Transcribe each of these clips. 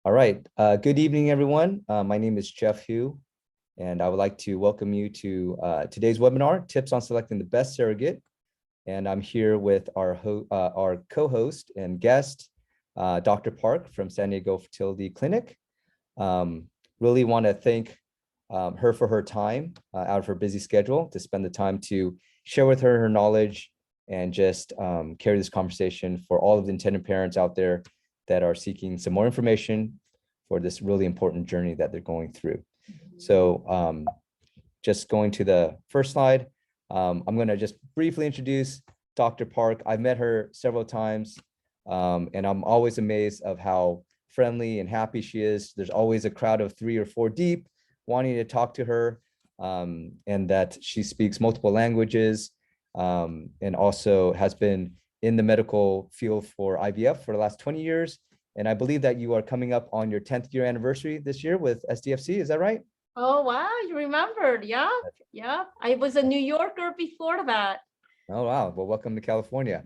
All right. Good evening, everyone. My name is Jeff Hu, and I would like to welcome you to today's webinar, Tips on Selecting the Best Surrogate. And I'm here with our co-host and guest, Dr. Park from San Diego Fertility Clinic. Really want to thank her for her time out of her busy schedule to spend the time to share with her knowledge and just carry this conversation for all of the intended parents out there that are seeking some more information for this really important journey that they're going through. So just going to the first slide, I'm going to just briefly introduce Dr. Park. I've met her several times, and I'm always amazed of how friendly and happy she is. There's always a crowd of 3 or 4 deep wanting to talk to her, and that she speaks multiple languages, and also has been in the medical field for IVF for the last 20 years. And I believe that you are coming up on your 10th year anniversary this year with SDFC. Is that right? Oh, wow. You remembered. Yeah. Yeah. I was a New Yorker before that. Oh, wow. Well, welcome to California.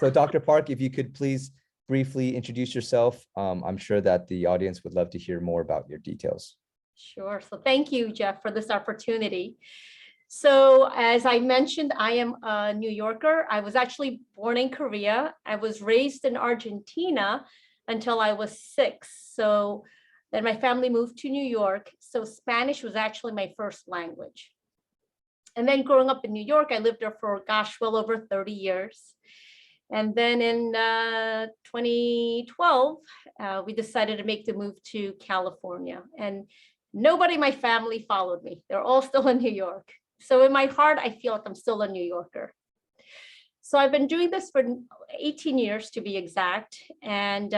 So Dr. Park, if you could please briefly introduce yourself. I'm sure that the audience would love to hear more about your details. Sure. So thank you, Jeff, for this opportunity. So as I mentioned, I am a New Yorker. I was actually born in Korea. I was raised in Argentina until I was 6. So then my family moved to New York. So Spanish was actually my first language. And then growing up in New York, I lived there for, gosh, well over 30 years. And then in 2012, we decided to make the move to California. And nobody in my family followed me. They're all still in New York. So in my heart, I feel like I'm still a New Yorker. So I've been doing this for 18 years to be exact. And,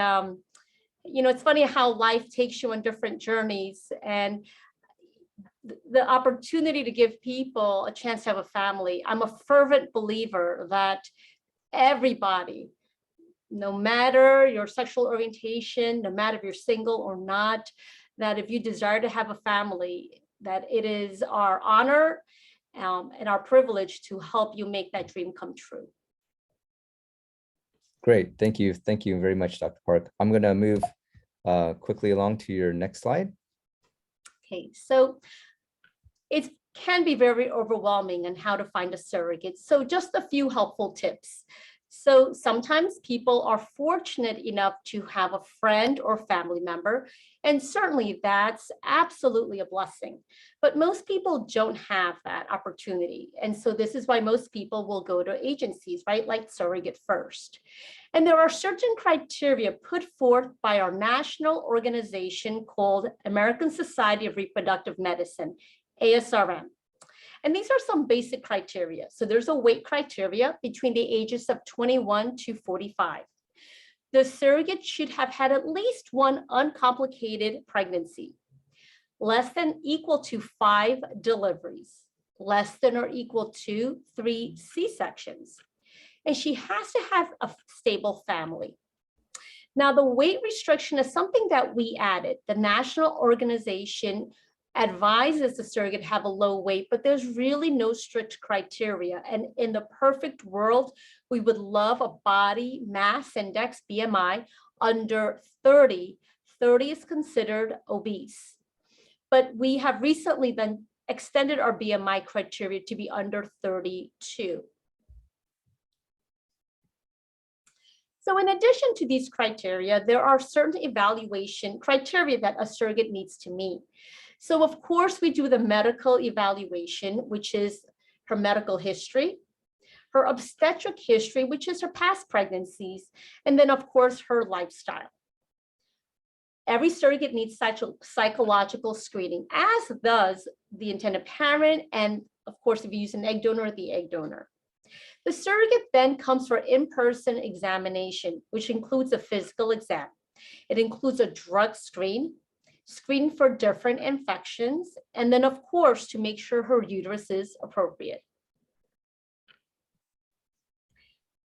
you know, it's funny how life takes you on different journeys, and the opportunity to give people a chance to have a family. I'm a fervent believer that everybody, no matter your sexual orientation, no matter if you're single or not, that if you desire to have a family, that it is our honor and our privilege to help you make that dream come true. Great. Thank you. Thank you very much, Dr. Park. I'm going to move quickly along to your next slide. Okay, so it can be very overwhelming on how to find a surrogate. So just a few helpful tips. So sometimes people are fortunate enough to have a friend or family member, and certainly that's absolutely a blessing. But most people don't have that opportunity. And so this is why most people will go to agencies, right? Like Surrogate First. And there are certain criteria put forth by our national organization called American Society of Reproductive Medicine, ASRM. And these are some basic criteria. So there's a weight criteria between the ages of 21 to 45. The surrogate should have had at least 1 uncomplicated pregnancy, less than equal to 5 deliveries, less than or equal to 3 C-sections. And she has to have a stable family. Now, the weight restriction is something that we added. The national organization advises the surrogate have a low weight, but there's really no strict criteria. And in the perfect world, we would love a body mass index, BMI, under 30. 30 is considered obese. But we have recently then extended our BMI criteria to be under 32. So in addition to these criteria, there are certain evaluation criteria that a surrogate needs to meet. So of course, we do the medical evaluation, which is her medical history, her obstetric history, which is her past pregnancies, and then of course, her lifestyle. Every surrogate needs psychological screening, as does the intended parent, and of course, if you use an egg donor, the egg donor. The surrogate then comes for in-person examination, which includes a physical exam. It includes a drug screen for different infections, and then of course, to make sure her uterus is appropriate.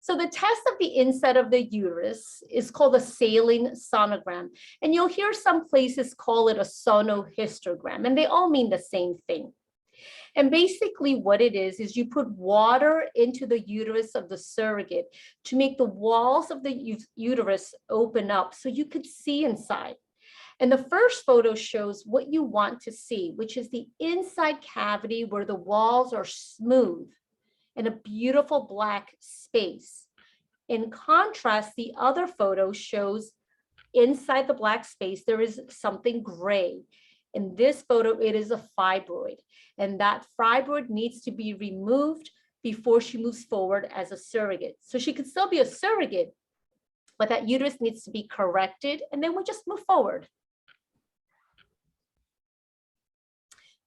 So the test of the inside of the uterus is called a saline sonogram, and you'll hear some places call it a sonohistogram, and they all mean the same thing. And basically what it is you put water into the uterus of the surrogate to make the walls of the uterus open up so you could see inside. And the first photo shows what you want to see, which is the inside cavity where the walls are smooth and a beautiful black space. In contrast, the other photo shows inside the black space, there is something gray. In this photo, it is a fibroid, and that fibroid needs to be removed before she moves forward as a surrogate. So she could still be a surrogate, but that uterus needs to be corrected, and then we just move forward.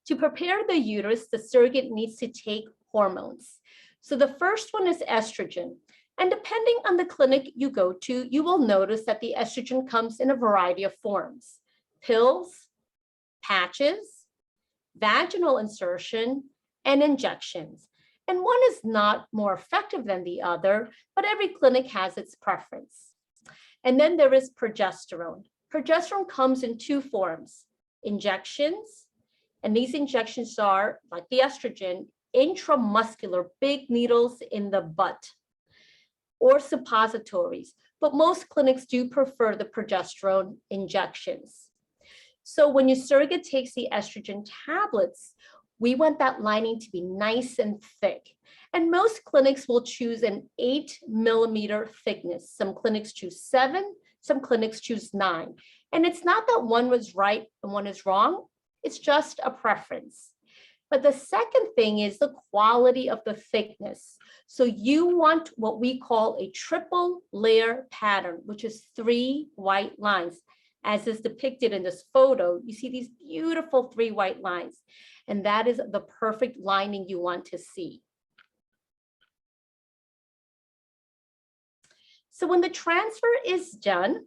To prepare the uterus, the surrogate needs to take hormones. So the first one is estrogen. And depending on the clinic you go to, you will notice that the estrogen comes in a variety of forms: pills, patches, vaginal insertion, and injections. And one is not more effective than the other, but every clinic has its preference. And then there is progesterone. Progesterone comes in two forms: injections, and these injections are, like the estrogen, intramuscular, big needles in the butt, or suppositories, but most clinics do prefer the progesterone injections. So when your surrogate takes the estrogen tablets, we want that lining to be nice and thick. And most clinics will choose an 8 millimeter thickness. Some clinics choose 7, some clinics choose 9. And it's not that one was right and one is wrong, it's just a preference. But the second thing is the quality of the thickness. So you want what we call a triple layer pattern, which is 3 white lines. As is depicted in this photo, you see these beautiful 3 white lines, and that is the perfect lining you want to see. So when the transfer is done,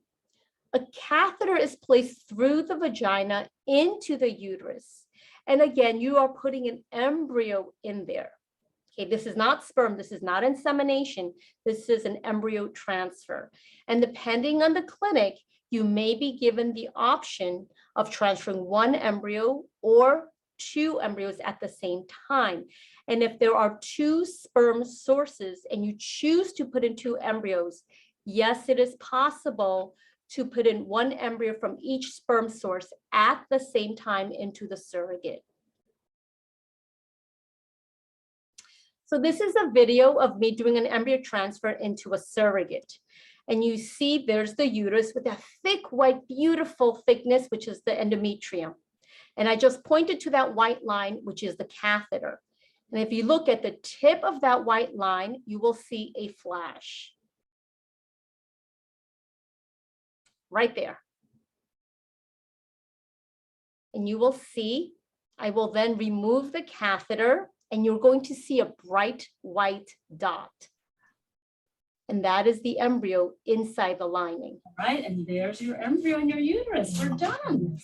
a catheter is placed through the vagina into the uterus. And again, you are putting an embryo in there. Okay, this is not sperm, this is not insemination, this is an embryo transfer. And depending on the clinic, you may be given the option of transferring 1 embryo or 2 embryos at the same time. And if there are 2 sperm sources and you choose to put in 2 embryos, yes, it is possible to put in 1 embryo from each sperm source at the same time into the surrogate. So this is a video of me doing an embryo transfer into a surrogate. And you see there's the uterus with that thick, white, beautiful thickness, which is the endometrium. And I just pointed to that white line, which is the catheter. And if you look at the tip of that white line, you will see a flash. Right there. And you will see, I will then remove the catheter and you're going to see a bright white dot. And that is the embryo inside the lining. All right, and there's your embryo in your uterus. We're done.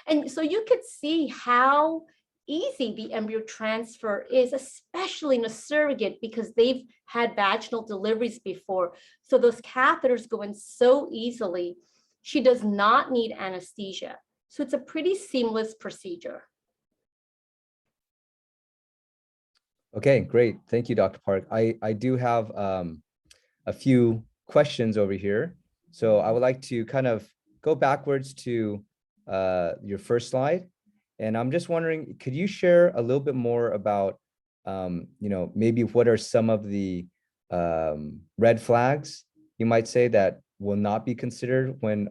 And so you could see how easy the embryo transfer is, especially in a surrogate, because they've had vaginal deliveries before. So those catheters go in so easily. She does not need anesthesia. So it's a pretty seamless procedure. Okay, great. Thank you, Dr. Park. I do have a few questions over here. So I would like to kind of go backwards to your first slide. And I'm just wondering, could you share a little bit more about, maybe what are some of the red flags you might say that will not be considered when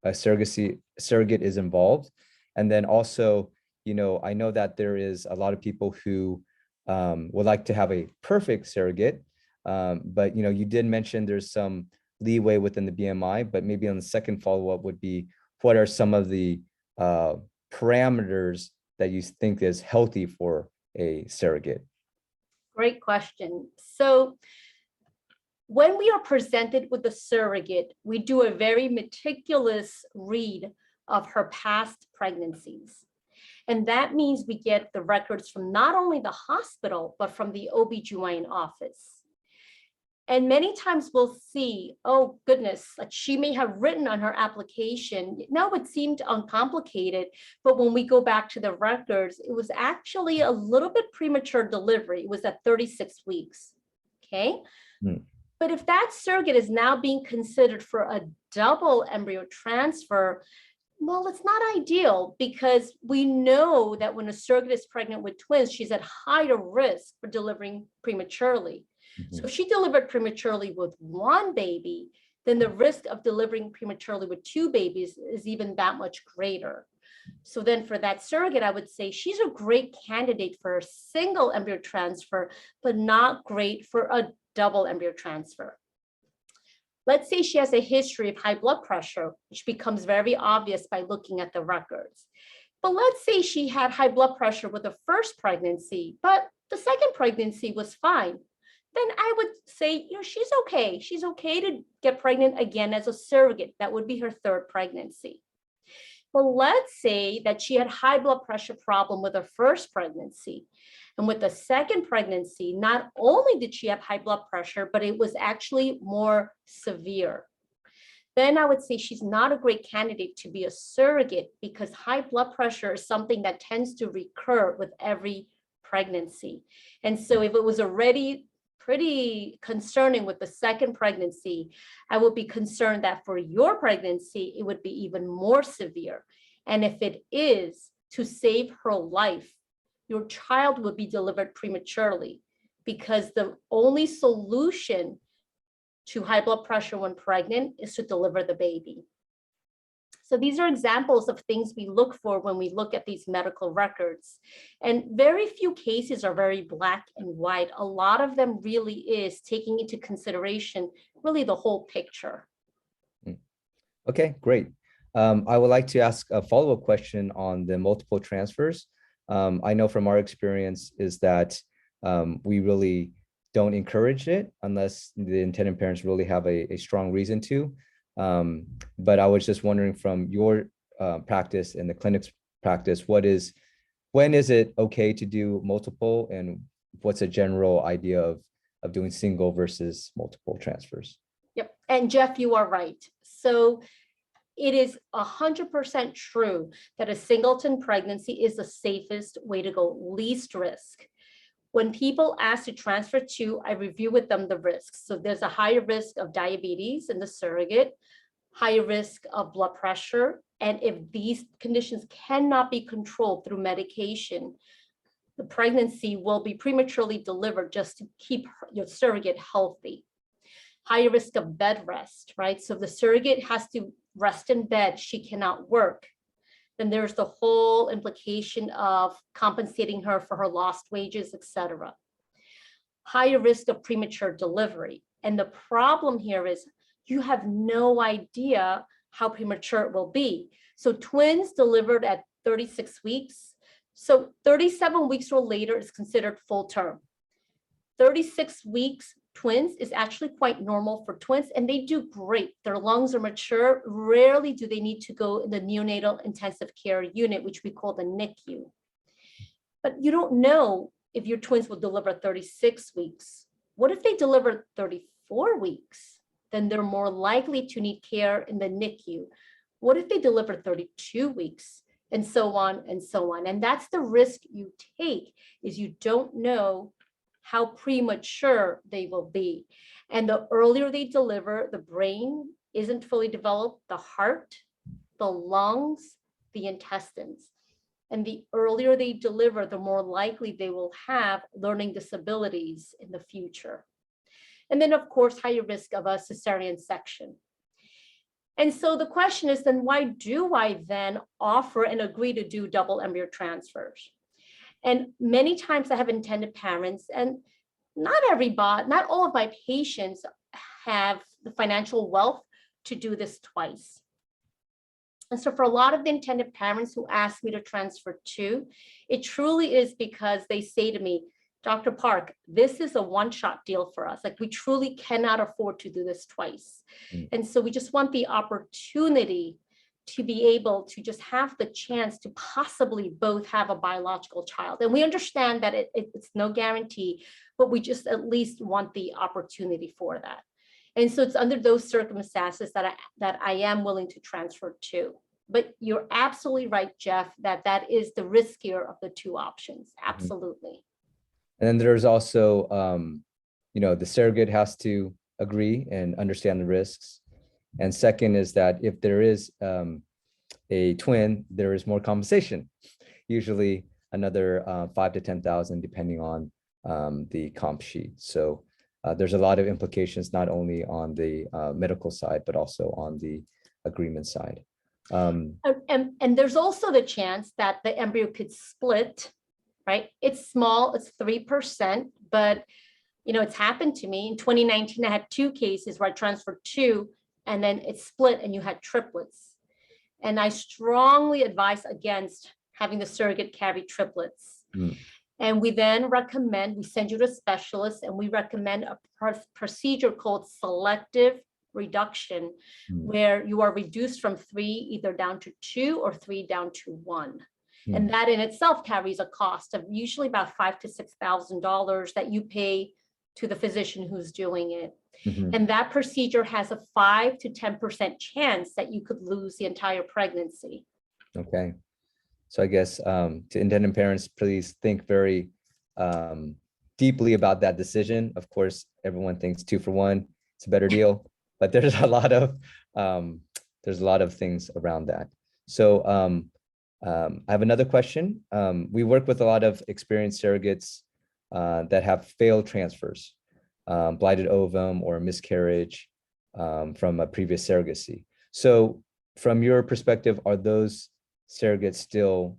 a surrogate is involved? And then also, I know that there is a lot of people who would like to have a perfect surrogate, but you did mention there's some leeway within the BMI, but maybe on the second follow-up would be, what are some of the parameters that you think is healthy for a surrogate? Great question. So when we are presented with the surrogate, we do a very meticulous read of her past pregnancies. And that means we get the records from not only the hospital, but from the OB/GYN office. And many times we'll see, oh goodness, like she may have written on her application, no, it seemed uncomplicated, but when we go back to the records, it was actually a little bit premature delivery. It was at 36 weeks, okay? But if that surrogate is now being considered for a double embryo transfer, well, it's not ideal because we know that when a surrogate is pregnant with twins, she's at higher risk for delivering prematurely. So if she delivered prematurely with one baby, then the risk of delivering prematurely with two babies is even that much greater. So then for that surrogate, I would say she's a great candidate for a single embryo transfer, but not great for a double embryo transfer. Let's say she has a history of high blood pressure, which becomes very obvious by looking at the records. But let's say she had high blood pressure with the first pregnancy, but the second pregnancy was fine. Then I would say, she's okay. She's okay to get pregnant again as a surrogate. That would be her third pregnancy. But let's say that she had high blood pressure problem with her first pregnancy. And with the second pregnancy, not only did she have high blood pressure, but it was actually more severe. Then I would say she's not a great candidate to be a surrogate because high blood pressure is something that tends to recur with every pregnancy. And so if it was already pretty concerning with the second pregnancy, I would be concerned that for your pregnancy, it would be even more severe. And if it is, to save her life, your child would be delivered prematurely because the only solution to high blood pressure when pregnant is to deliver the baby. So these are examples of things we look for when we look at these medical records. And very few cases are very black and white. A lot of them really is taking into consideration really the whole picture. Okay, great. I would like to ask a follow-up question on the multiple transfers. I know from our experience is that we really don't encourage it unless the intended parents really have a strong reason to. But I was just wondering from your practice and the clinic's practice, when is it okay to do multiple and what's a general idea of doing single versus multiple transfers? Yep, and Jeff, you are right. So it is 100% true that a singleton pregnancy is the safest way to go, least risk. When people ask to transfer to, I review with them the risks. So there's a higher risk of diabetes in the surrogate, higher risk of blood pressure. And if these conditions cannot be controlled through medication, the pregnancy will be prematurely delivered just to keep your surrogate healthy. Higher risk of bed rest, right? So if the surrogate has to rest in bed, she cannot work. Then there's the whole implication of compensating her for her lost wages, etc. Higher risk of premature delivery. And the problem here is you have no idea how premature it will be. So twins delivered at 36 weeks. So 37 weeks or later is considered full term. 36 weeks twins is actually quite normal for twins, and they do great. Their lungs are mature. Rarely do they need to go in the neonatal intensive care unit, which we call the NICU. But you don't know if your twins will deliver 36 weeks. What if they deliver 34 weeks? Then they're more likely to need care in the NICU. What if they deliver 32 weeks? And so on and so on. And that's the risk you take, is you don't know how premature they will be. And the earlier they deliver, the brain isn't fully developed, the heart, the lungs, the intestines. And the earlier they deliver, the more likely they will have learning disabilities in the future. And then of course, higher risk of a cesarean section. And so the question is then, why do I then offer and agree to do double embryo transfers? And many times I have intended parents, and not all of my patients have the financial wealth to do this twice. And so for a lot of the intended parents who ask me to transfer to, it truly is because they say to me, Dr. Park, this is a one-shot deal for us. Like, we truly cannot afford to do this twice. And so we just want the opportunity to be able to just have the chance to possibly both have a biological child. And we understand that it's no guarantee, but we just at least want the opportunity for that. And so it's under those circumstances that I am willing to transfer to. But you're absolutely right, Jeff, that is the riskier of the two options. Absolutely. And then there's also, the surrogate has to agree and understand the risks. And second is that if there is a twin, there is more compensation, usually another 5,000 to 10,000, depending on the comp sheet. So there's a lot of implications, not only on the medical side, but also on the agreement side. And there's also the chance that the embryo could split, right? It's small, it's 3%, but it's happened to me. In 2019, I had 2 cases where I transferred 2, and then it split and you had triplets. And I strongly advise against having the surrogate carry triplets. And we then recommend, we send you to a specialist, and we recommend a procedure called selective reduction, where you are reduced from 3 either down to 2 or 3 down to 1. And that in itself carries a cost of usually about $5,000 to $6,000 that you pay to the physician who's doing it. And that procedure has a 5 to 10% chance that you could lose the entire pregnancy. Okay. So I guess to intended parents, please think very deeply about that decision. Of course, everyone thinks 2 for 1, it's a better deal, but there's a lot of things around that. So I have another question. We work with a lot of experienced surrogates that have failed transfers, blighted ovum or miscarriage from a previous surrogacy. So from your perspective, are those surrogates still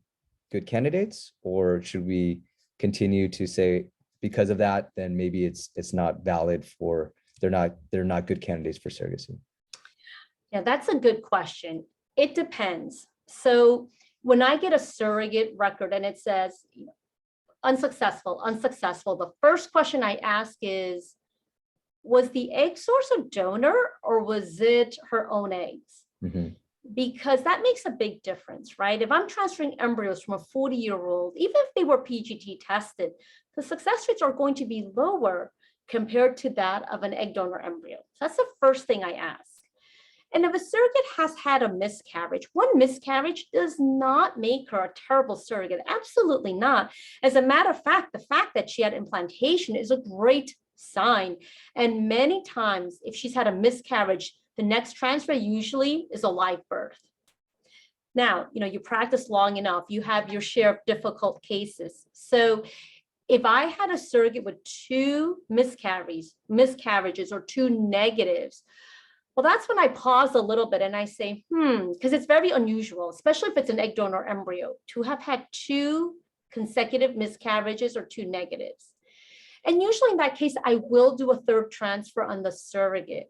good candidates, or should we continue to say because of that, then maybe it's not valid for, they're not good candidates for surrogacy? Yeah, that's a good question. It depends. So when I get a surrogate record and it says unsuccessful, the first question I ask is, was the egg source a donor or was it her own eggs? Because that makes a big difference, right? If I'm transferring embryos from a 40-year-old, even if they were PGT tested, the success rates are going to be lower compared to that of an egg donor embryo. So that's the first thing I ask. And if a surrogate has had a miscarriage, one miscarriage does not make her a terrible surrogate. Absolutely not. As a matter of fact, the fact that she had implantation is a great sign. And many times, if she's had a miscarriage, the next transfer usually is a live birth. Now, you practice long enough, you have your share of difficult cases. So if I had a surrogate with 2 miscarriages or 2 negatives, well, that's when I pause a little bit and I say, because it's very unusual, especially if it's an egg donor embryo, to have had 2 consecutive miscarriages or 2 negatives. And usually in that case, I will do a 3rd transfer on the surrogate.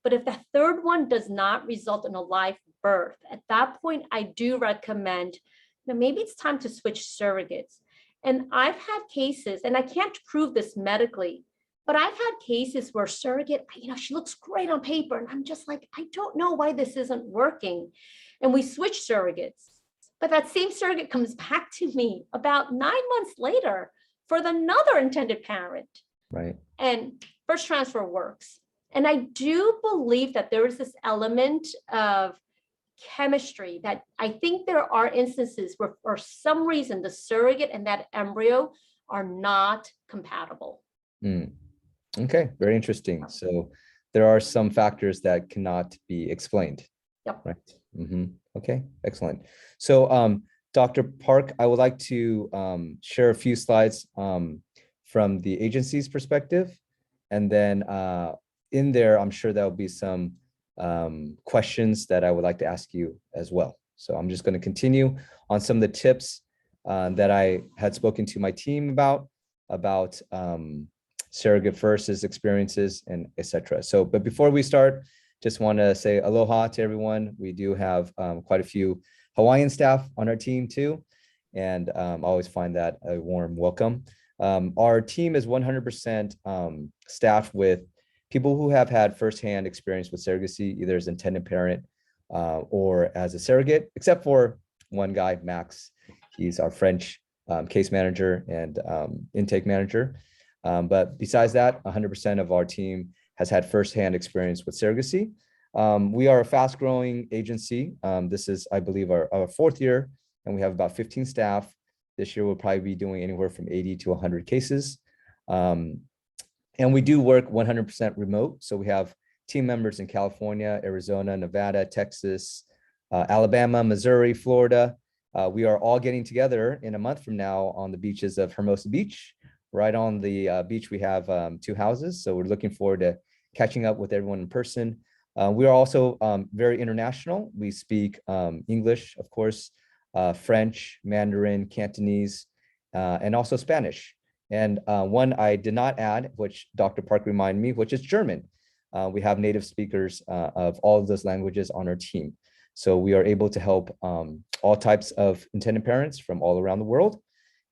But if the 3rd one does not result in a live birth, at that point, I do recommend, maybe it's time to switch surrogates. And I've had cases, and I can't prove this medically, but I've had cases where surrogate, she looks great on paper. And I'm just like, I don't know why this isn't working. And we switch surrogates. But that same surrogate comes back to me about 9 months later for another intended parent. Right. And first transfer works. And I do believe that there is this element of chemistry that I think there are instances where for some reason the surrogate and that embryo are not compatible. Okay, very interesting. So there are some factors that cannot be explained. Yep. Right. Okay, excellent. So Dr. Park, I would like to share a few slides from the agency's perspective. And then in there, I'm sure there'll be some questions that I would like to ask you as well. So I'm just going to continue on some of the tips that I had spoken to my team about Surrogate First's experiences and etc. So, but before we start, just want to say aloha to everyone. We do have quite a few Hawaiian staff on our team too, and I always find that a warm welcome. Our team is 100% staffed with people who have had firsthand experience with surrogacy, either as intended parent or as a surrogate, except for one guy, Max. He's our French case manager and intake manager. But besides that, 100% of our team has had firsthand experience with surrogacy. We are a fast growing agency. This is, I believe, our fourth year, and we have about 15 staff. This year, we'll probably be doing anywhere from 80 to 100 cases. And we do work 100% remote. So we have team members in California, Arizona, Nevada, Texas, Alabama, Missouri, Florida. We are all getting together in a month from now on the beaches of Hermosa Beach. Right on the beach, we have 2 houses. So we're looking forward to catching up with everyone in person. We are also very international. We speak English, of course, French, Mandarin, Cantonese, and also Spanish. And one I did not add, which Dr. Park reminded me, which is German. We have native speakers of all of those languages on our team. So we are able to help all types of intended parents from all around the world.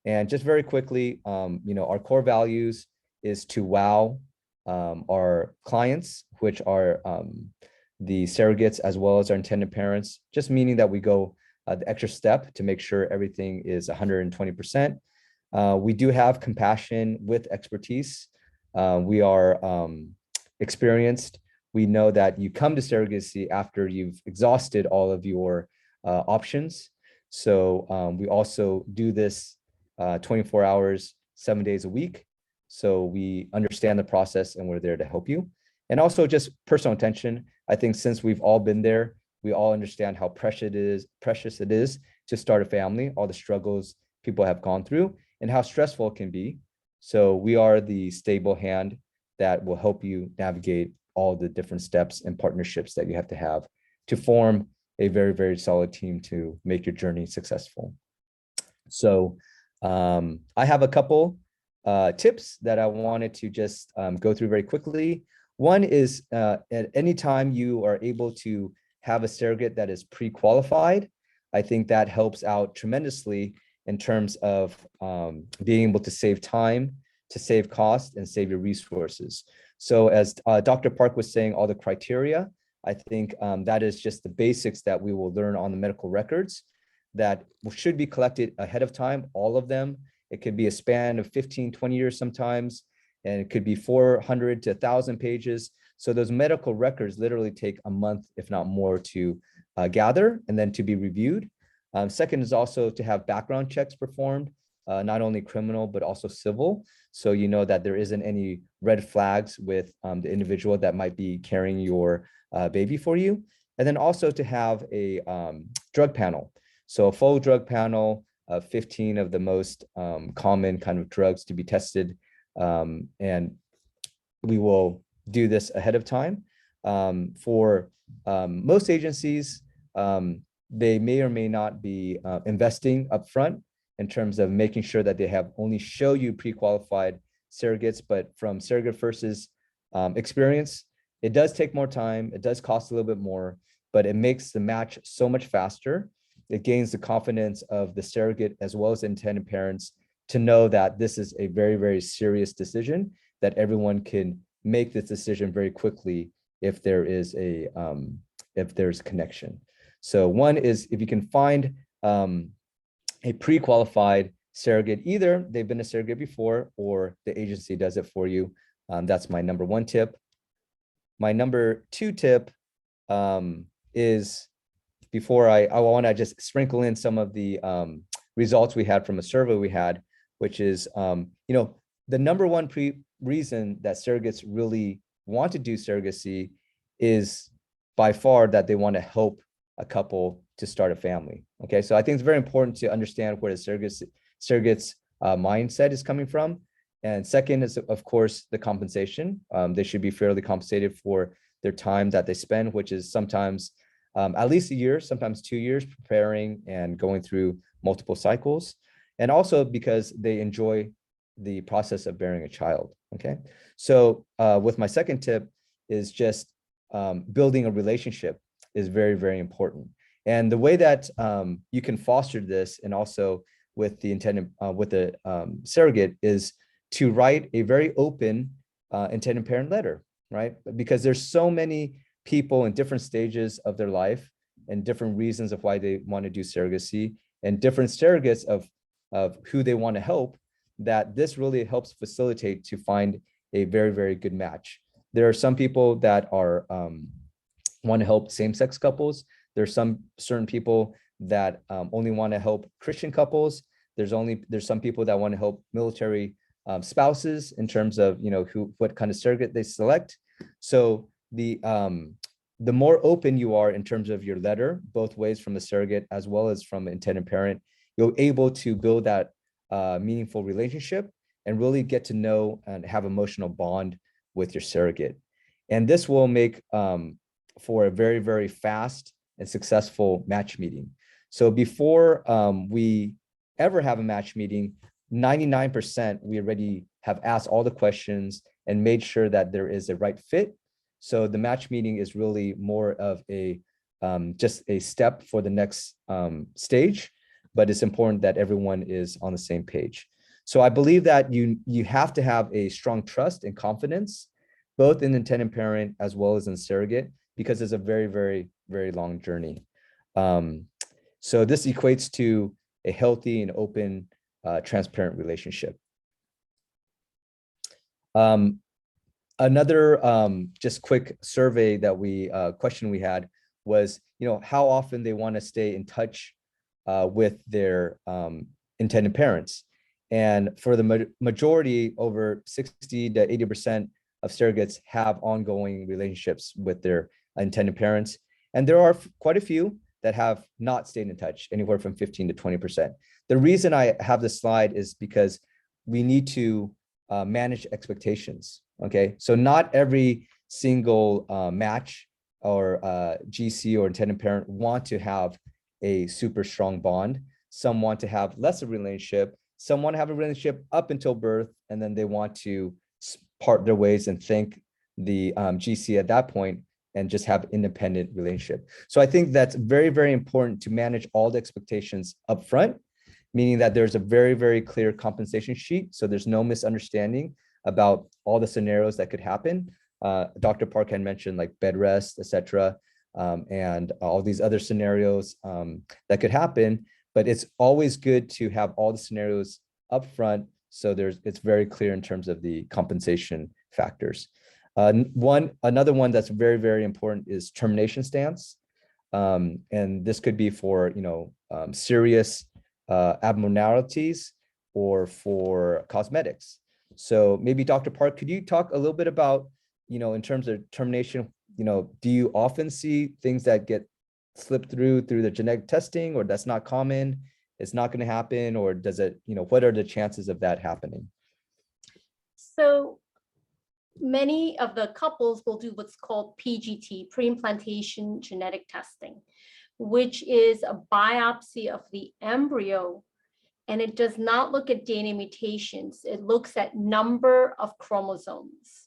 And just very quickly, our core values is to wow our clients, which are the surrogates as well as our intended parents, just meaning that we go the extra step to make sure everything is 120%. We do have compassion with expertise. We are experienced. We know that you come to surrogacy after you've exhausted all of your options. So we also do this 24 hours, 7 days a week. So we understand the process and we're there to help you. And also just personal attention. I think since we've all been there, we all understand how precious it is to start a family, all the struggles people have gone through, and how stressful it can be. So we are the stable hand that will help you navigate all the different steps and partnerships that you have to form a very, very solid team to make your journey successful. So I have a couple tips that I wanted to just go through very quickly. One is at any time you are able to have a surrogate that is pre-qualified, I think that helps out tremendously in terms of being able to save time, to save cost, and save your resources. So as Dr. Park was saying, all the criteria, I think that is just the basics that we will learn on the medical records that should be collected ahead of time, all of them. It could be a span of 15, 20 years sometimes, and it could be 400 to 1,000 pages. So those medical records literally take a month, if not more, to gather and then to be reviewed. Second is also to have background checks performed, not only criminal, but also civil. So you know that there isn't any red flags with the individual that might be carrying your baby for you. And then also to have a drug panel. So a full drug panel of 15 of the most common kind of drugs to be tested. And we will do this ahead of time. For most agencies, they may or may not be investing upfront in terms of making sure that they have only show you pre-qualified surrogates, but from Surrogate First's experience, it does take more time, it does cost a little bit more, but it makes the match so much faster. It gains the confidence of the surrogate as well as intended parents to know that this is a very, very serious decision, that everyone can make this decision very quickly if there is a connection. So one is if you can find a pre-qualified surrogate, either they've been a surrogate before or the agency does it for you. That's my number one tip. My number two tip is, before I want to just sprinkle in some of the results we had from a survey we had, which is, the number one reason that surrogates really want to do surrogacy is by far that they want to help a couple to start a family. Okay, so I think it's very important to understand where the surrogates mindset is coming from. And second is, of course, the compensation. They should be fairly compensated for their time that they spend, which is sometimes at least a year, sometimes 2 years preparing and going through multiple cycles. And also because they enjoy the process of bearing a child. Okay, so with my second tip is just building a relationship is very, very important. And the way that you can foster this, and also with the intended with the surrogate, is to write a very open intended parent letter, right? Because there's so many people in different stages of their life and different reasons of why they want to do surrogacy, and different surrogates of who they want to help, that this really helps facilitate to find a very, very good match. There are some people that are want to help same-sex couples. There's some certain people that only want to help Christian couples. There's some people that want to help military spouses in terms of, you know, what kind of surrogate they select. So the more open you are in terms of your letter, both ways from the surrogate as well as from intended parent, you're able to build that meaningful relationship and really get to know and have emotional bond with your surrogate. And this will make for a very, very fast and successful match meeting. So before we ever have a match meeting, 99% we already have asked all the questions and made sure that there is a right fit. So the match meeting is really more of a just a step for the next stage, but it's important that everyone is on the same page. So I believe that you have to have a strong trust and confidence, both in intended parent as well as in surrogate, because it's a very, very, very long journey. So this equates to a healthy and open, transparent relationship. Another just quick survey that question we had was, you know, how often they want to stay in touch with their intended parents. And for the majority, over 60 to 80% of surrogates have ongoing relationships with their intended parents. And there are quite a few that have not stayed in touch, anywhere from 15 to 20%. The reason I have this slide is because we need to manage expectations, okay? So not every single match or GC or intended parent want to have a super strong bond. Some want to have less of a relationship. Some want to have a relationship up until birth, and then they want to part their ways and thank the GC at that point and just have independent relationship. So I think that's very, very important to manage all the expectations up front, meaning that there's a very, very clear compensation sheet. So there's no misunderstanding about all the scenarios that could happen. Dr. Park had mentioned like bed rest, etc., and all these other scenarios that could happen. But it's always good to have all the scenarios up front, so it's very clear in terms of the compensation factors. Another one that's very, very important is termination stance. And this could be for, you know, serious abnormalities or for cosmetics. So maybe Dr. Park, could you talk a little bit about, you know, in terms of termination, you know, do you often see things that get slipped through the genetic testing, or that's not common, it's not going to happen, or does it, you know, what are the chances of that happening? So many of the couples will do what's called PGT, pre-implantation genetic testing, which is a biopsy of the embryo, and it does not look at DNA mutations. It looks at number of chromosomes.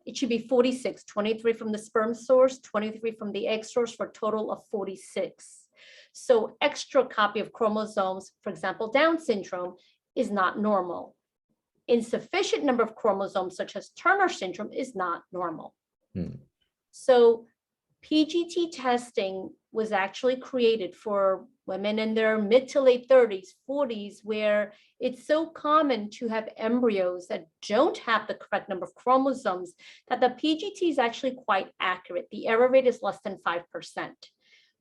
It should be 46, 23 from the sperm source, 23 from the egg source, for a total of 46. So extra copy of chromosomes, for example, Down syndrome, is not normal. Insufficient number of chromosomes, such as Turner syndrome, is not normal. So PGT testing was actually created for women in their mid to late 30s, 40s, where it's so common to have embryos that don't have the correct number of chromosomes that the PGT is actually quite accurate. The error rate is less than 5%.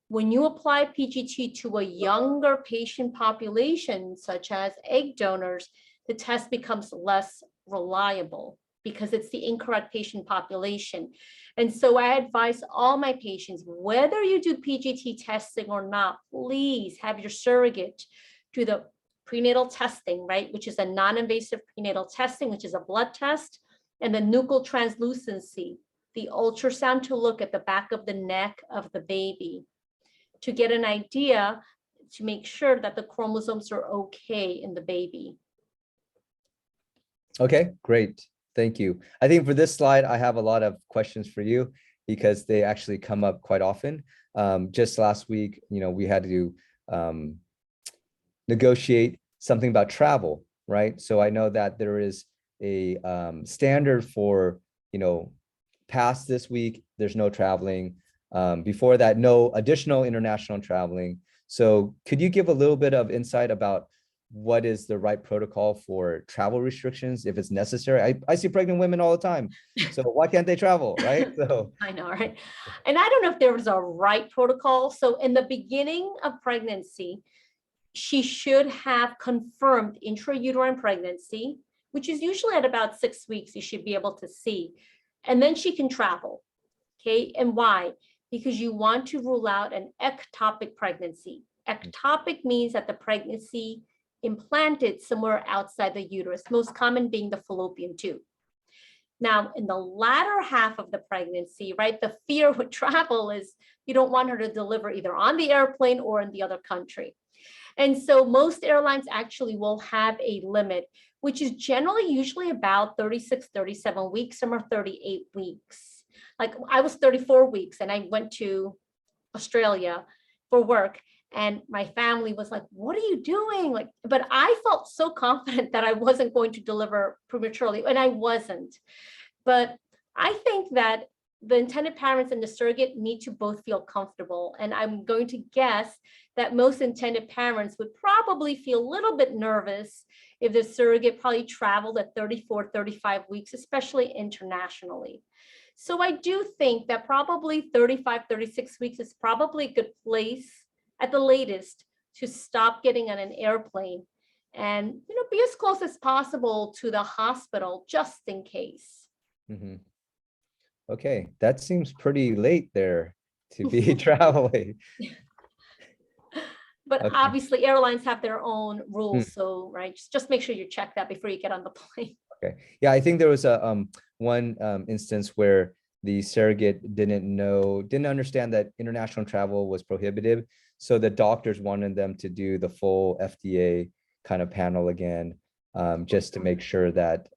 When you apply PGT to a younger patient population, such as egg donors, the test becomes less reliable because it's the incorrect patient population. And so I advise all my patients, whether you do PGT testing or not, please have your surrogate do the prenatal testing, right? Which is a non-invasive prenatal testing, which is a blood test, and the nuchal translucency, the ultrasound to look at the back of the neck of the baby to get an idea, to make sure that the chromosomes are okay in the baby. Okay, great. Thank you. I think for this slide, I have a lot of questions for you because they actually come up quite often. Just last week, you know, we had to negotiate something about travel, right? So I know that there is a standard for, you know, past this week, there's no traveling. Before that, no additional international traveling. So could you give a little bit of insight about what is the right protocol for travel restrictions if it's necessary? I see pregnant women all the time. So why can't they travel, right? So I know, right? And I don't know if there was a right protocol. So in the beginning of pregnancy, she should have confirmed intrauterine pregnancy, which is usually at about 6 weeks, you should be able to see. And then she can travel. Okay. And why? Because you want to rule out an ectopic pregnancy. Ectopic means that the pregnancy implanted somewhere outside the uterus, most common being the fallopian tube. Now, in the latter half of the pregnancy, right, the fear with travel is you don't want her to deliver either on the airplane or in the other country. And so most airlines actually will have a limit, which is generally usually about 36, 37 weeks, some are 38 weeks. Like I was 34 weeks and I went to Australia for work. And my family was like, what are you doing? Like, but I felt so confident that I wasn't going to deliver prematurely, and I wasn't. But I think that the intended parents and the surrogate need to both feel comfortable. And I'm going to guess that most intended parents would probably feel a little bit nervous if the surrogate probably traveled at 34, 35 weeks, especially internationally. So I do think that probably 35, 36 weeks is probably a good place at the latest to stop getting on an airplane and, you know, be as close as possible to the hospital just in case. mm-hmm. Okay, that seems pretty late there to be traveling. But Okay. obviously airlines have their own rules. So, right, just make sure you check that before you get on the plane. Okay. Yeah, I think there was a one instance where the surrogate didn't understand that international travel was prohibitive. So the doctors wanted them to do the full FDA kind of panel again, just to make sure that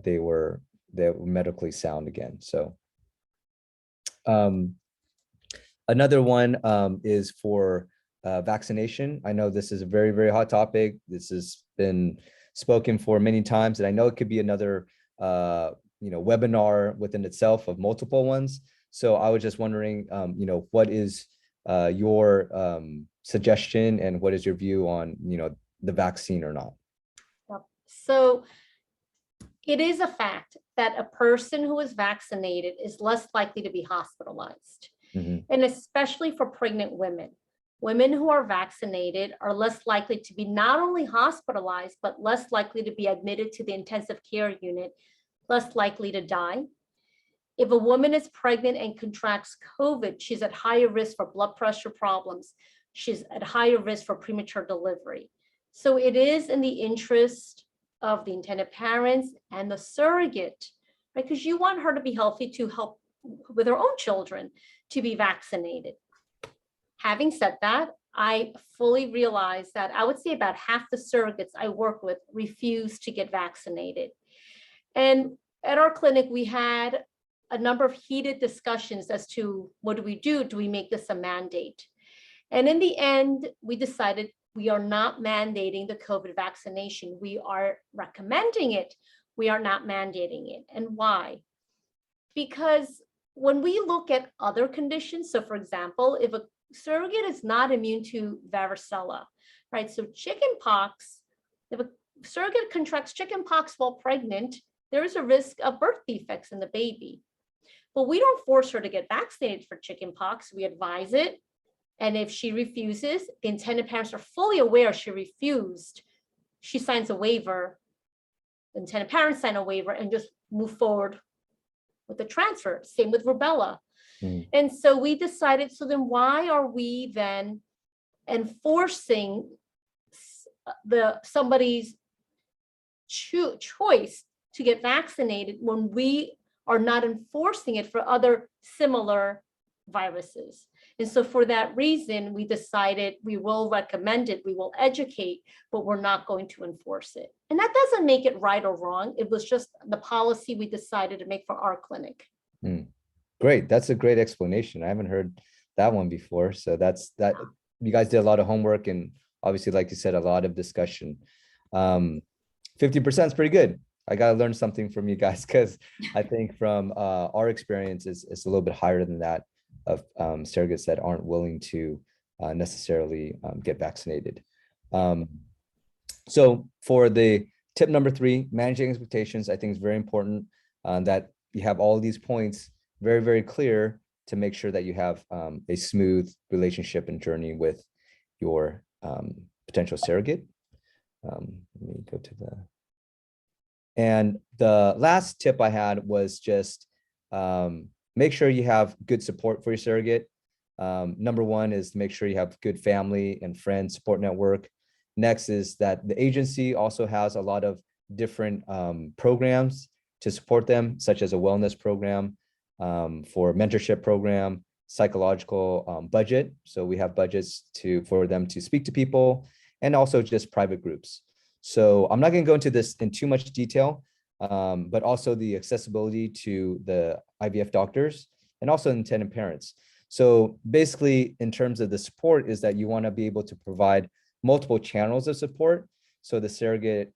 they were medically sound again. So another one is for vaccination. I know this is a very, very hot topic. This has been spoken for many times, and I know it could be another webinar within itself of multiple ones. So I was just wondering, what is your suggestion and what is your view on, the vaccine or not? So it is a fact that a person who is vaccinated is less likely to be hospitalized. Mm-hmm. And especially for pregnant women. Women who are vaccinated are less likely to be not only hospitalized, but less likely to be admitted to the intensive care unit, less likely to die. If a woman is pregnant and contracts COVID, she's at higher risk for blood pressure problems. She's at higher risk for premature delivery. So it is in the interest of the intended parents and the surrogate, right? Because you want her to be healthy to help with her own children to be vaccinated. Having said that, I fully realize that I would say about half the surrogates I work with refuse to get vaccinated. And at our clinic, we had a number of heated discussions as to what do we do? Do we make this a mandate? And in the end, we decided we are not mandating the COVID vaccination. We are recommending it. We are not mandating it. And why? Because when we look at other conditions, so for example, if a surrogate is not immune to varicella, right? So chickenpox, if a surrogate contracts chickenpox while pregnant, there is a risk of birth defects in the baby. But we don't force her to get vaccinated for chickenpox. We advise it. And if she refuses, the intended parents are fully aware she refused. She signs a waiver, the intended parents sign a waiver and just move forward with the transfer. Same with rubella. And so we decided, so then why are we then enforcing somebody's choice to get vaccinated when we are not enforcing it for other similar viruses? And so for that reason, we decided we will recommend it, we will educate, but we're not going to enforce it. And that doesn't make it right or wrong. It was just the policy we decided to make for our clinic. Great. That's a great explanation. I haven't heard that one before. So that you guys did a lot of homework and obviously, like you said, a lot of discussion. 50% is pretty good. I got to learn something from you guys because I think from our experience, it's a little bit higher than that. surrogates that aren't willing to necessarily get vaccinated. So for the tip number 3, managing expectations, I think is very important that you have all these points very, very clear to make sure that you have a smooth relationship and journey with your potential surrogate. Let me go to the, and the last tip I had was just make sure you have good support for your surrogate. Number 1 is to make sure you have good family and friend support network. Next is that the agency also has a lot of different programs to support them, such as a wellness program, for mentorship program, psychological budget. So we have budgets for them to speak to people, and also just private groups. So I'm not going to go into this in too much detail, but also the accessibility to the IVF doctors and also intended parents. So basically, in terms of the support, is that you want to be able to provide multiple channels of support. So the surrogate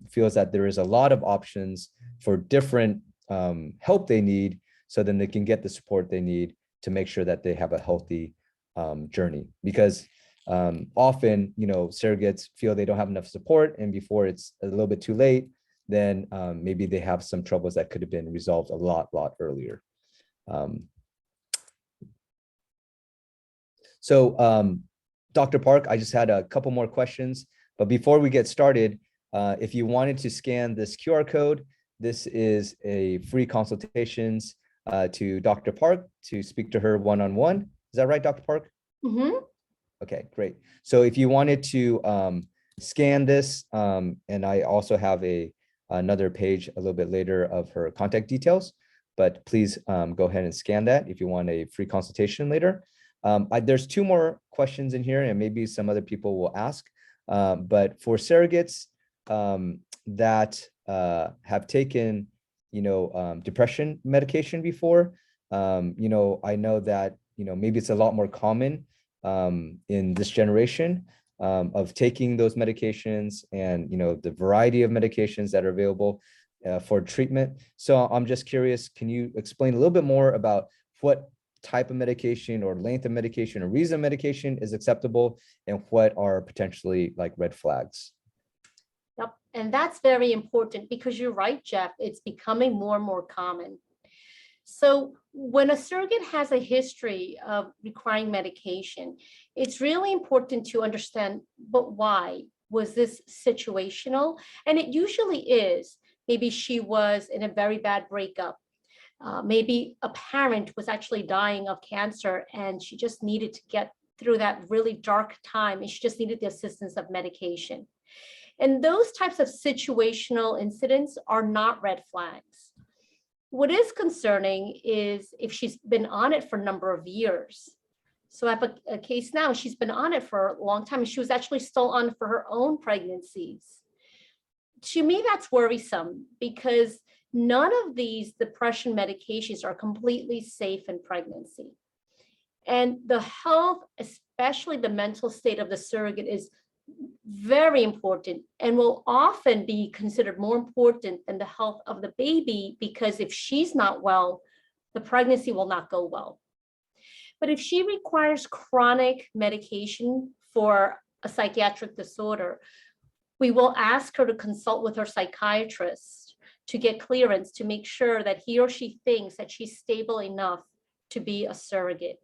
feels that there is a lot of options for different help they need, so then they can get the support they need to make sure that they have a healthy journey. Because often, surrogates feel they don't have enough support, and before it's a little bit too late, then maybe they have some troubles that could have been resolved a lot earlier. So Dr. Park, I just had a couple more questions, but before we get started, if you wanted to scan this QR code, this is a free consultations to Dr. Park to speak to her one-on-one. Is that right, Dr. Park? Mm-hmm. Okay, great. So if you wanted to scan this, and I also have another page a little bit later of her contact details, but please go ahead and scan that if you want a free consultation later. There's 2 more questions in here, and maybe some other people will ask, but for surrogates that have taken, depression medication before, I know that, maybe it's a lot more common in this generation of taking those medications, and, the variety of medications that are available for treatment. So I'm just curious, can you explain a little bit more about what type of medication or length of medication or reason of medication is acceptable, and what are potentially like red flags? Yep. And that's very important, because you're right, Jeff, it's becoming more and more common. So when a surrogate has a history of requiring medication, it's really important to understand, but why? Was this situational? And it usually is. Maybe she was in a very bad breakup. Maybe a parent was actually dying of cancer, and she just needed to get through that really dark time, and she just needed the assistance of medication. And those types of situational incidents are not red flags. What is concerning is if she's been on it for a number of years. So I have a case now, she's been on it for a long time, and she was actually still on for her own pregnancies. To me, that's worrisome, because none of these depression medications are completely safe in pregnancy. And the health, especially the mental state of the surrogate, is very important and will often be considered more important than the health of the baby, because if she's not well, the pregnancy will not go well. But if she requires chronic medication for a psychiatric disorder, we will ask her to consult with her psychiatrist to get clearance to make sure that he or she thinks that she's stable enough to be a surrogate.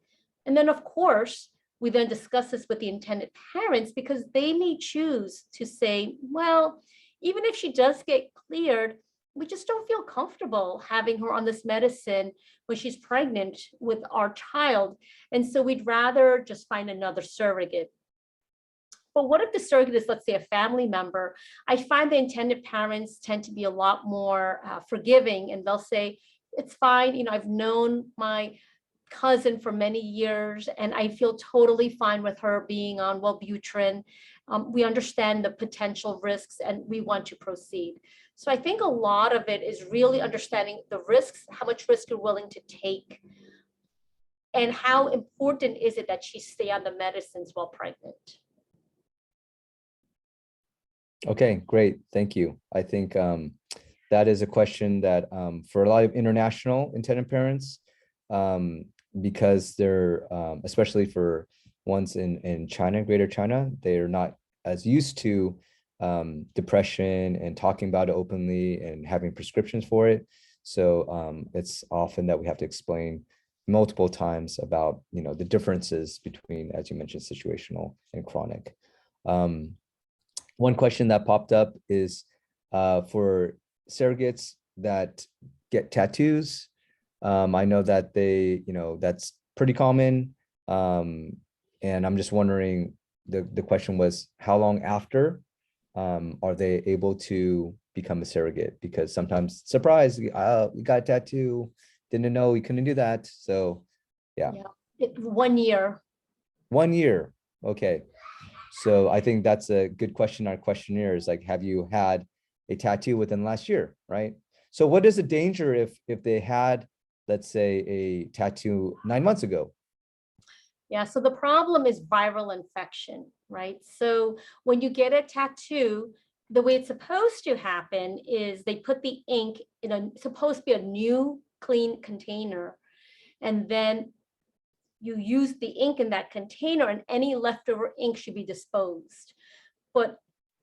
And then, of course, we then discuss this with the intended parents, because they may choose to say, well, even if she does get cleared, we just don't feel comfortable having her on this medicine when she's pregnant with our child. And so we'd rather just find another surrogate. But what if the surrogate is, let's say, a family member? I find the intended parents tend to be a lot more forgiving, and they'll say, it's fine. I've known my cousin for many years, and I feel totally fine with her being on Wellbutrin. We understand the potential risks, and we want to proceed. So I think a lot of it is really understanding the risks, how much risk you're willing to take, and how important is it that she stay on the medicines while pregnant. Okay, great. Thank you. I think that is a question that for a lot of international intended parents, because they're, especially for ones in China, Greater China, they're not as used to depression and talking about it openly and having prescriptions for it. So it's often that we have to explain multiple times about, the differences between, as you mentioned, situational and chronic. One question that popped up is for surrogates that get tattoos. I know that that's pretty common. And I'm just wondering, the question was, how long after are they able to become a surrogate? Because sometimes, surprise, you got a tattoo, didn't know we couldn't do that. So yeah. 1 year. 1 year. Okay. So I think that's a good question. Our questionnaire is like, have you had a tattoo within last year, right? So what is the danger if they had, let's say, a tattoo 9 months ago? Yeah, so the problem is viral infection, right? So when you get a tattoo, the way it's supposed to happen is they put the ink in supposed to be a new clean container, and then you use the ink in that container, and any leftover ink should be disposed.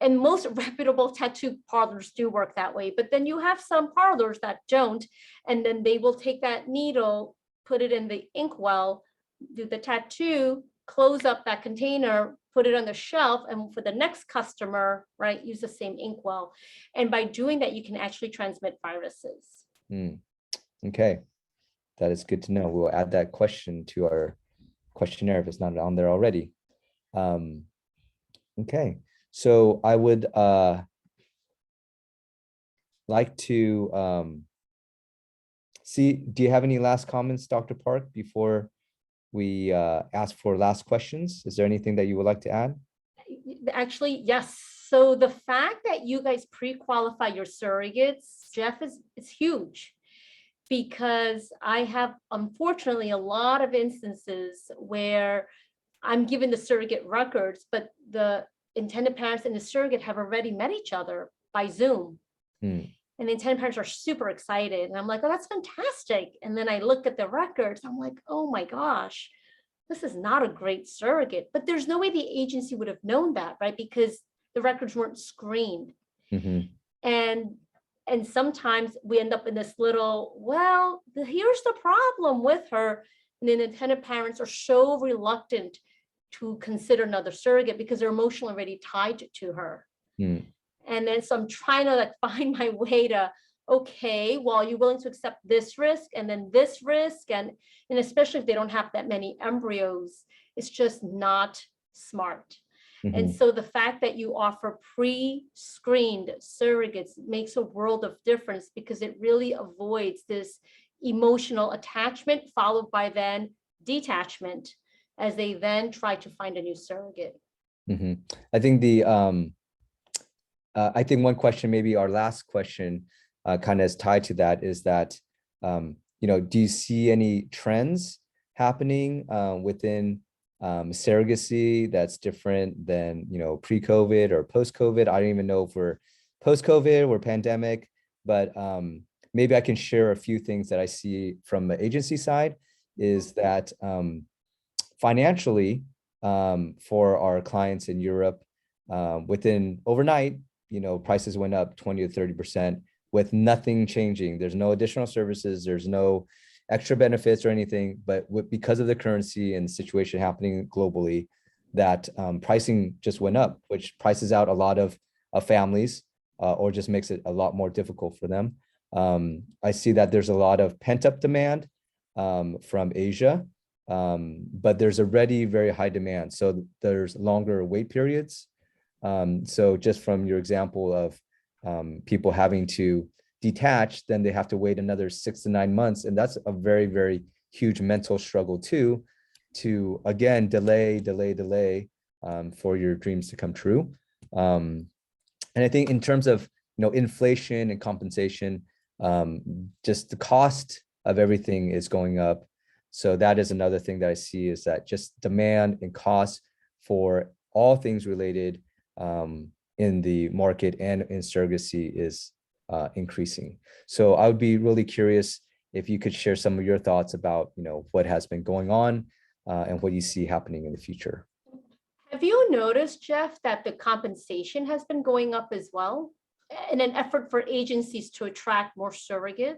And most reputable tattoo parlors do work that way, but then you have some parlors that don't, and then they will take that needle, put it in the inkwell, do the tattoo, close up that container, put it on the shelf, and for the next customer, right, use the same inkwell. And by doing that, you can actually transmit viruses. Okay, that is good to know. We'll add that question to our questionnaire if it's not on there already. Okay, so I would like to see, do you have any last comments, Dr. Park, before we ask for last questions? Is there anything that you would like to add? Actually, yes. So the fact that you guys pre-qualify your surrogates, Jeff, is huge, because I have, unfortunately, a lot of instances where I'm given the surrogate records, but the intended parents and the surrogate have already met each other by Zoom. And the intended parents are super excited. And I'm like, oh, that's fantastic. And then I look at the records, I'm like, oh my gosh, this is not a great surrogate. But there's no way the agency would have known that, right? Because the records weren't screened. And sometimes we end up in this little, well, here's the problem with her. And then the intended parents are so reluctant to consider another surrogate because they're emotionally already tied to her. And then so I'm trying to find my way to, okay, well, you're willing to accept this risk and then this risk. And especially if they don't have that many embryos, it's just not smart. And so the fact that you offer pre-screened surrogates makes a world of difference, because it really avoids this emotional attachment followed by then detachment as they then try to find a new surrogate. I think I think one question, maybe our last question, kind of is tied to that, is that, do you see any trends happening within surrogacy that's different than, pre-COVID or post-COVID? I don't even know if we're post-COVID or pandemic, but maybe I can share a few things that I see from the agency side, is that financially, for our clients in Europe, within overnight, prices went up 20 to 30% with nothing changing. There's no additional services, there's no extra benefits or anything, but because of the currency and the situation happening globally, that pricing just went up, which prices out a lot of families, or just makes it a lot more difficult for them. I see that there's a lot of pent-up demand from Asia, but there's already very high demand. So there's longer wait periods. So just from your example of people having to detach, then they have to wait another 6 to 9 months. And that's a very, very huge mental struggle too, to again, delay for your dreams to come true. And I think in terms of, inflation and compensation, just the cost of everything is going up. So that is another thing that I see, is that just demand and cost for all things related in the market and in surrogacy is increasing. So I would be really curious if you could share some of your thoughts about, what has been going on and what you see happening in the future. Have you noticed, Jeff, that the compensation has been going up as well in an effort for agencies to attract more surrogates?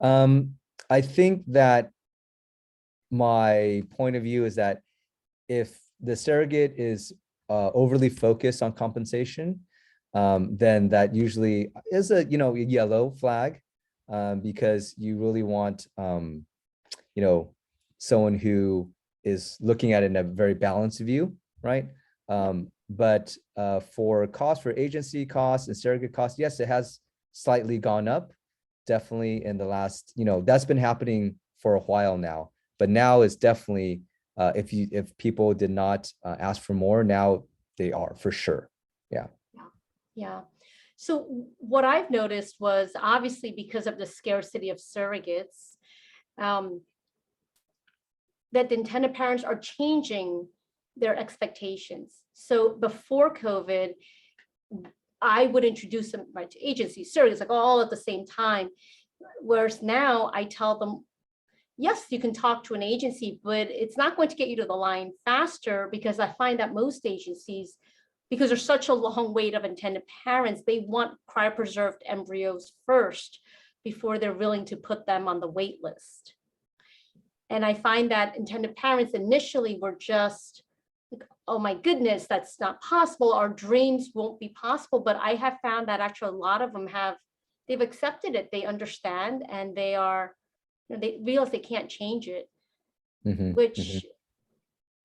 I think that my point of view is that if the surrogate is overly focused on compensation, then that usually is a yellow flag, because you really want someone who is looking at it in a very balanced view, right? But for cost, for agency costs and surrogate costs, yes, it has slightly gone up, definitely in the last, that's been happening for a while now, but now it's definitely, if people did not ask for more, now they are for sure. Yeah. So what I've noticed was obviously because of the scarcity of surrogates, that the intended parents are changing their expectations. So before COVID, I would introduce them right to agencies, surrogates, like all at the same time. Whereas now I tell them, yes, you can talk to an agency, but it's not going to get you to the line faster, because I find that most agencies, because there's such a long wait of intended parents, they want cryopreserved embryos first before they're willing to put them on the wait list. And I find that intended parents initially were just like, oh my goodness, that's not possible. Our dreams won't be possible. But I have found that actually a lot of them they've accepted it. They understand, and they realize they can't change it, which,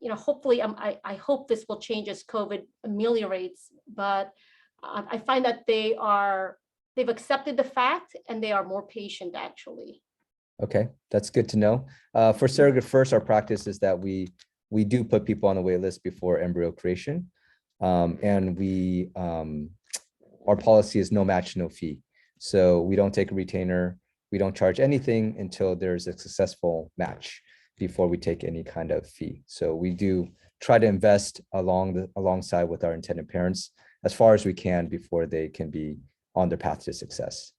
hopefully I hope this will change as COVID ameliorates, but I find that they've accepted the fact, and they are more patient actually. Okay, that's good to know. For Surrogate First, our practice is that we do put people on the wait list before embryo creation, and our policy is no match, no fee. So we don't take a retainer, we don't charge anything until there's a successful match before we take any kind of fee. So we do try to invest alongside with our intended parents as far as we can before they can be on their path to success.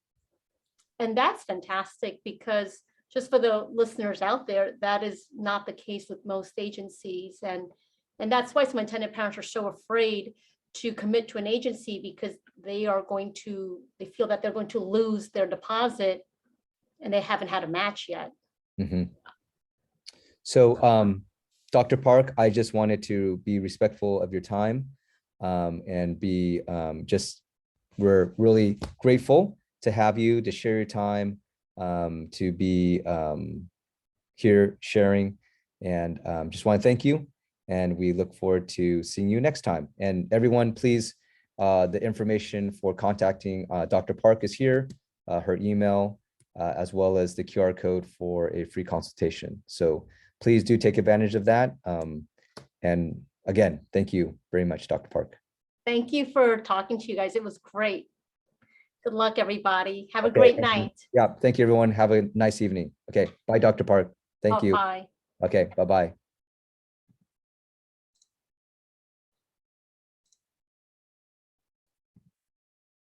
And that's fantastic, because just for the listeners out there, that is not the case with most agencies. And that's why some intended parents are so afraid to commit to an agency, because they feel that they're going to lose their deposit, and they haven't had a match yet. So, Dr. Park, I just wanted to be respectful of your time, and we're really grateful to have you, to share your time, to be here sharing, and just want to thank you, and we look forward to seeing you next time. And everyone, please, the information for contacting Dr. Park is here, her email, as well as the QR code for a free consultation. So please do take advantage of that. And again, thank you very much, Dr. Park. Thank you for talking to you guys. It was great. Good luck, everybody. Have a great night. Yeah, thank you, everyone. Have a nice evening. Okay, bye, Dr. Park. Thank you. Bye. Okay, bye-bye.